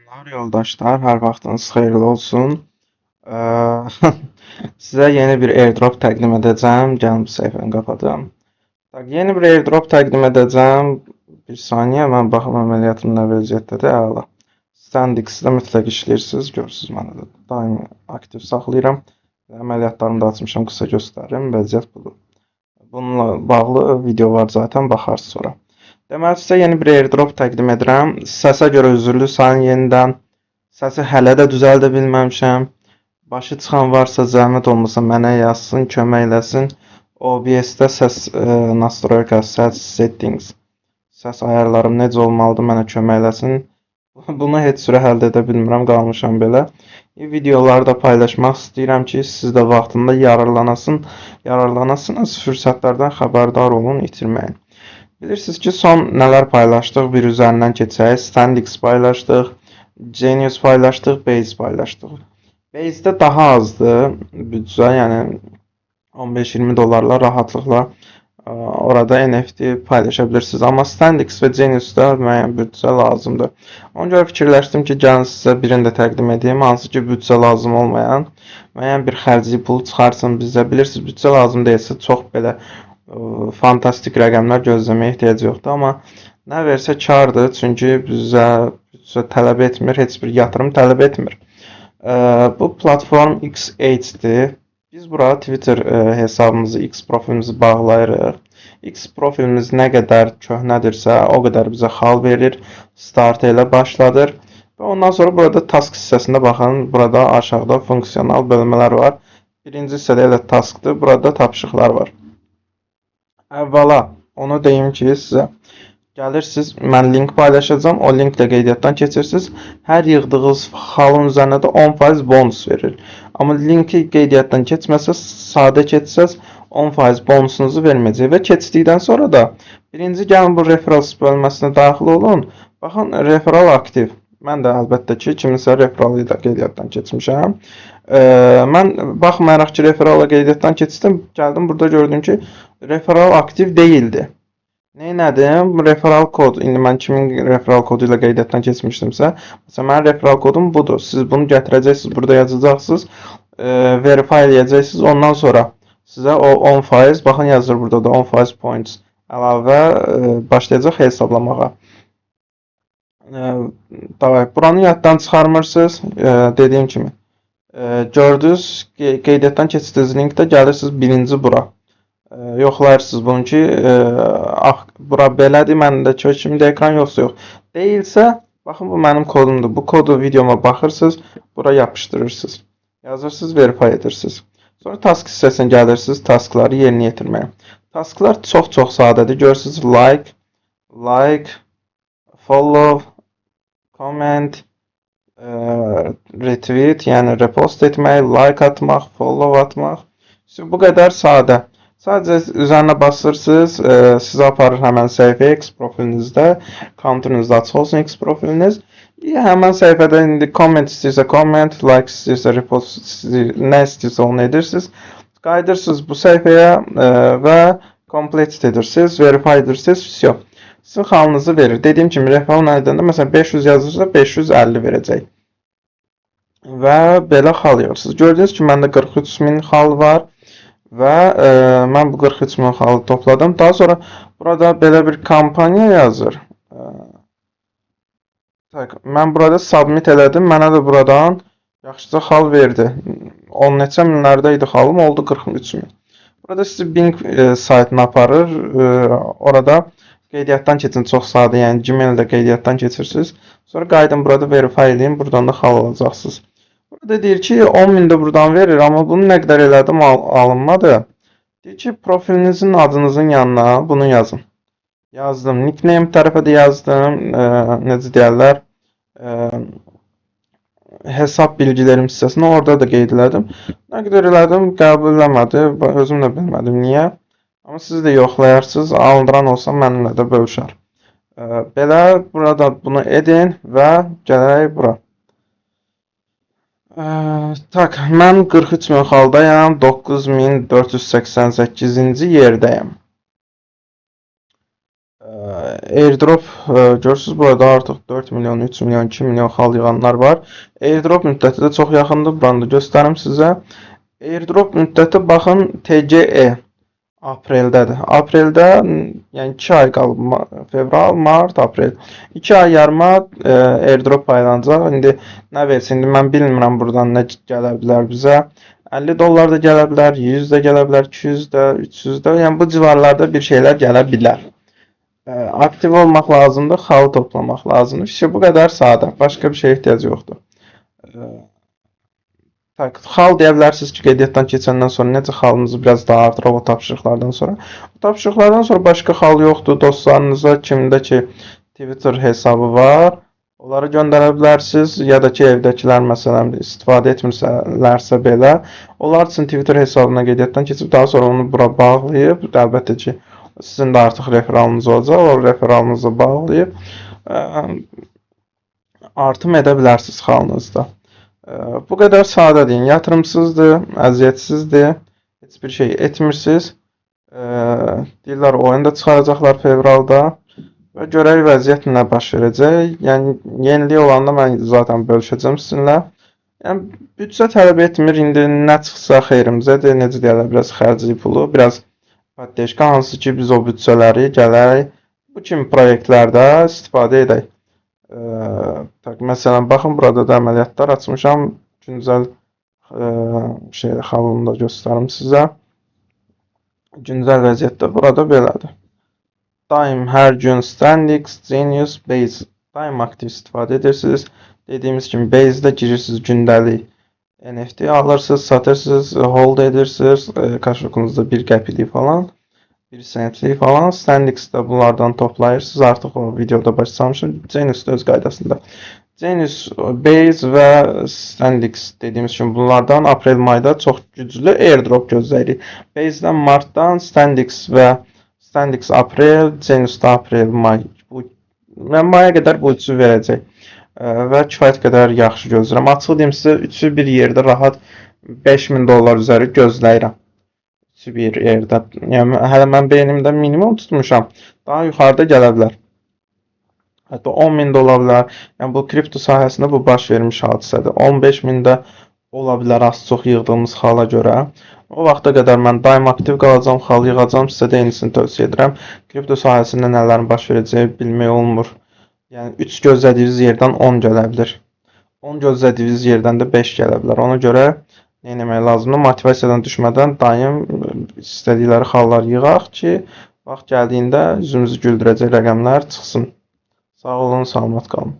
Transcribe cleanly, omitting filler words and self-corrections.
Selamlar yoldaşlar, her vaxtınız xeyirli olsun. Sizə yeni bir airdrop təqdim edəcəm. Gəlin bu səhifəni qapadım. Yeni bir airdrop təqdim edəcəm. Bir saniyə, mən baxım əməliyyatım nə vəziyyətdədir. Əla. SandX-də mütləq işləyirsiniz. Görürsünüz, mən də daimi aktiv saxlayıram. Əməliyyatlarımı da açmışam, qısa göstərim. Vəziyyət budur. Bununla bağlı video var zaten, baxarsınız sonra. Deməli, sizə yeni bir airdrop təqdim edirəm. Səsə görə üzrlü sayın yenidən. Səsi hələ də düzəldə bilməmişəm. Başı çıxan varsa zəhmət olmasa mənə yazsın, kömək eləsin. OBS-də səs nastroyka, səs settings, səs ayarlarım necə olmalıdır mənə kömək eləsin. Bunu heç sürə həll edə bilmirəm, qalmışam belə. Videoları da paylaşmaq istəyirəm ki, siz də vaxtında yararlanasınız, fürsətlərdən xəbərdar olun, itirməyin. Bilirsiniz ki, son nələr paylaşdıq, bir üzərindən keçək. SandX paylaşdıq, Genius paylaşdıq, Base paylaşdıq. Base'də daha azdır büdcə, yəni 15-20 dollarla rahatlıqla orada NFT paylaşa bilirsiniz. Amma SandX və Genius'da müəyyən büdcə lazımdır. Ona görə fikirləşdim ki, gəlin sizə birini də təqdim edeyim. Hansı ki, büdcə lazım olmayan, müəyyən bir xərci pul çıxarsın bizə. Bilirsiniz, büdcə lazım deyilsə çox belə fantastik rəqəmlər gözləməyə ehtiyac yoxdur, amma nə versə kardır, çünki bizə tələb etmir, heç bir yatırım tələb etmir. Bu platform X8-dir. Biz bura Twitter hesabımızı, X profilimizi bağlayırıq. X profilimiz nə qədər köhnədirsə, o qədər bizə xal verir. Start ilə başladır. Və ondan sonra burada task hissəsində baxın, burada aşağıda funksional bölmələr var. Birinci hissədə elə taskdır, burada tapışıqlar var. Əvvəla onu deyim ki, sizə gəlirsiniz, mən link paylaşacağım, o linklə qeydiyyatdan keçirsiniz. Hər yığdığınız xalın üzərinə də 10% bonus verir. Amma linki qeydiyyatdan keçməsəz, sadə keçsəz 10% bonusunuzu verməyəcək və keçdikdən sonra da birinci gəlin bu referrals bölməsinə daxil olun. Baxın, referral aktiv. Mən də əlbəttə ki, kiminsə referalı ilə qeydiyyatdan keçmişəm. Mən baxmayaraq ki, referala qeydiyyatdan keçdim, gəldim burada gördüm ki, referal aktiv deyildi. Neynədim? Referal kod, indi mən kimin referal kodu ilə qeydiyyatdan keçmişdimsə, məsələn, mənim referal kodum budur. Siz bunu gətirəcəksiniz, burada yazacaqsınız, verify eləyəcəksiniz, ondan sonra sizə o 10%, baxın yazır burada da 10% points əlavə başlayacaq hesablamağa. Buranı yaddan çıxarmırsınız, dediyim kimi. Gördünüz, qeydiyyatdan keçdiyiniz linkdə gəlirsiniz birinci bura. Yoxlayırsınız bunu ki, bura belədir, məndə kimdə ekran yoxsa yox. Deyilsə, baxın bu mənim kodumdur. Bu kodu videoma baxırsınız, bura yapışdırırsınız. Yazırsınız, verify edirsiniz. Sonra task hissəsinə gəlirsiniz, taskları yerinə yetirməyə. Tasklar çox sadədir. Görürsünüz, like, follow, comment, retweet, yəni repost etmək, like atmaq, follow atmaq. Bu qədər sadə. Sadəcə üzərinə basırsınız, sizə aparır həmən səhifəyə X profilinizdə, counterınızda açıq olsun X profiliniz. Həmən səhifədə indi comment istəyirsə comment, like istəyirsə repost, nə istəyirsə onu edirsiniz. Qayıdırsınız bu səhifəyə və complete edirsiniz, verify edirsiniz, все. Sizin xalınızı verir. Dediyim kimi, referral edəndə məsələn 500 yazırsa 550 verəcək. Və belə xal yığırsınız. Gördüyünüz ki, məndə 43.000 xal var və mən bu 43.000 xalı topladım. Daha sonra burada belə bir kampaniya yazır. Mən burada submit elədim. Mənə də buradan yaxşıca xal verdi. 10 neçə minlərdə idi xalım, oldu 43.000. Burada sizi Bing saytına aparır. Orada qeydiyyatdan keçin, çox sadə, yəni Gmail-də qeydiyyatdan keçirsiniz. Sonra qayıdın burada verify edin, buradan da xal alacaqsınız. Burada deyir ki, 10.000 də buradan verir, amma bunu nə qədər elədim alınmadı. Deyir ki, profilinizin adınızın yanına bunu yazın. Yazdım, nickname tərəfə də yazdım, necə deyərlər, hesab bilgilərim hissəsini orada da qeyd elədim. Nə qədər elədim, qəbul eləmədi, özüm də bilmədim niyə. Amma siz də yoxlayarsınız, alındıran olsa mənimlə də bölüşər. Belə burada bunu edin və gələrək bura. Mən 43.000 xaldayam, 9.488-ci yerdəyəm. Airdrop görürsüz burada artıq 4 milyon, 3 milyon, 2 milyon xal yığanlar var. Airdrop müddəti də çox yaxındır. Buranı da göstərim sizə. Airdrop müddəti baxın TGE apreldədir. Aprelddə yəni 2 ay qalıb. Fevral, mart, aprel. 2 ay yarıma airdrop paylanacaq. İndi nə versin? İndi mən bilmirəm buradan nə gələ bilər bizə. 50 dollar da gələ bilər, 100 də gələ bilər, 200 də, 300 də. Yəni bu civarlarda bir şeylər gələ bilər. Aktiv olmaq lazımdır, xal toplamaq lazımdır. İşte bu qədər sadə. Başqa bir şeyə ehtiyac yoxdur. Xal deyə bilərsiniz ki, qeydiyyatdan keçəndən sonra necə xalınızı biraz daha artıraq o tapşırıqlardan sonra. O tapşırıqlardan sonra başqa xal yoxdur. Dostlarınıza kimdə ki Twitter hesabı var, onları göndərə bilərsiniz. Ya da ki, evdəkilər məsələn istifadə etmirlərsə belə, onlar üçün Twitter hesabına qeydiyyatdan keçib daha sonra onu bura bağlayıb, əlbəttə ki, sizin də artıq referalınız olacaq. O referalınızı bağlayıb artım edə bilərsiniz xalınızda. Bu qədər sadədir. Yatırımsızdır, əziyyətsizdir. Heç bir şey etmirsiniz. Deyirlər oyunda çıxaracaqlar fevralda və görək vəziyyət nə baş verəcək. Yəni yenilik olanda mən zaten bölüşəcəm sizinlə. Yəni büdcə tələb etmir. İndi nə çıxsa xeyrimizədir. Necə deyirlər, biraz xərcli pulu, biraz poddeşka, hansı ki biz o büdcələri gələk bu kimi proyektlərdə istifadə edək. Məsələn, baxın burada da əməliyyatlar açmışam. Güncəl xalını da göstərim sizə. Güncəl vəziyyətdə burada belədir. Daim hər gün Standix, Genius, Base daim aktiv istifadə edirsiniz. Dediyimiz kimi Base'də girirsiniz, gündəlik NFT alırsınız, satırsınız, hold edirsiniz. Kaşokunuzda 1 qəpilik falan, 1 sentlik falan. Standix'də bunlardan toplayırsınız. Artıq o videoda başlamışım. Genius da öz qaydasında. Genius, Base və Standix dediyimiz kimi bunlardan aprel-mayda çox güclü airdrop gözləyirik. Base'dən martdan, Standix aprel, Genius da aprel-may. Maya qədər bu üçü verəcək. Və kifayət qədər yaxşı gözləyirəm. Açıq deyim sizə, üçü bir yerdə rahat 5000 dollar üzəri gözləyirəm. Üçü bir yerdə. Yəni hələ mən beynimdə minimum tutmuşam. Daha yuxarıda gələ bilər. Hətta 10.000 də ola bilər. Yəni bu kripto sahəsində bu baş vermiş hadisədir. 15.000 də ola bilər az çox yığdığımız xala görə. O vaxta qədər mən daim aktiv qalacam, xal yığacam. Sizə də eynisini tövsiyə edirəm. Kripto sahəsində nələrin baş verəcəyi bilmək olmur. Yəni 3 gözlədiyiniz yerdən 10 gələ bilər. 10 gözlədiyiniz yerdən də 5 gələ bilər. Ona görə nə etmək lazımdır? Motivasiyadan düşmədən daim istədikləri xallar yığaq ki, vaxt gəldiyində üzümüzü güldürəcək rəqəmlər çıxsın. Sağ olun, salamat qalın.